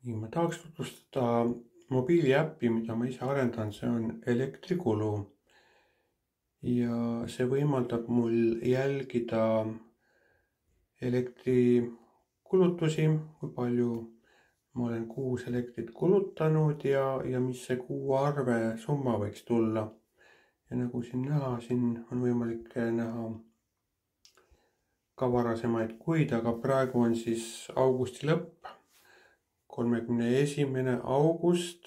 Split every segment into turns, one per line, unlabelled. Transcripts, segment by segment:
Ma tahaks tutvustada mobiiliäppi, mida ma ise arendan, see on elektrikulu. Ja see võimaldab mul jälgida elektrikulutusi, kui palju ma olen kuus elektrit kulutanud ja mis see kuuarve summa võiks tulla. Ja nagu siin näha, siin on võimalik näha ka varasemaid kuid, aga praegu on siis augusti lõpp, 31. august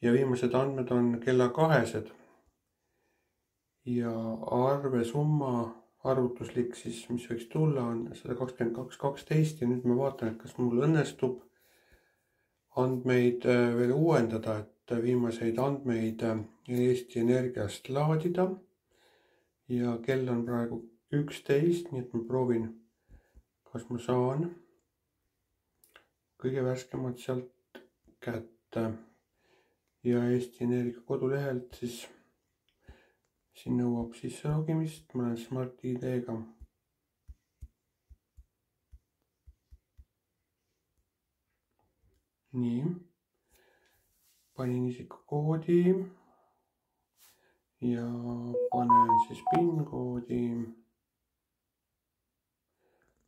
ja viimased andmed on kella 2. Ja arve summa arvutuslik siis, mis võiks tulla, on 122,12 ja nüüd ma vaatan, et kas mul õnnestub andmeid veel uuendada, et viimaseid andmeid Eesti Energiast laadida. Ja kell on praegu 11, nii et ma proovin, kas ma saan kõige värskemad sealt kätte. Ja Eesti Energia kodulehelt siis siin nõuab sisse logimist, ma olen Smart ID-ga. Nii, panin isikukoodi ja panen siis PIN-koodi.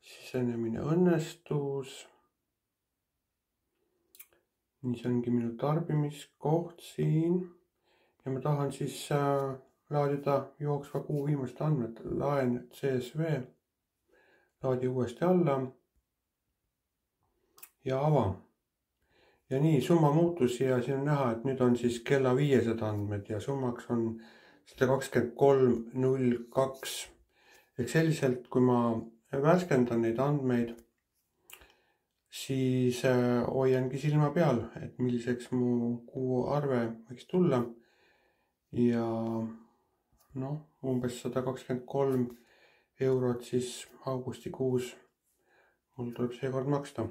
Sisenemine õnnestus. Nii, see ongi minu tarbimiskoht siin ja ma tahan siis laadida jooksva kuu viimast andmed. Laen CSV, laadi uuesti alla ja ava. Ja nii, summa muutus ja siin on näha, et nüüd on siis kella 5 andmed ja summaks on 123,02. Ehk selliselt, kui ma värskendan neid andmeid, siis hoiangi silma peal, et milliseks mu kuu arve võiks tulla. Ja umbes 123 eurot siis augustikuus mul tuleb seekord maksta.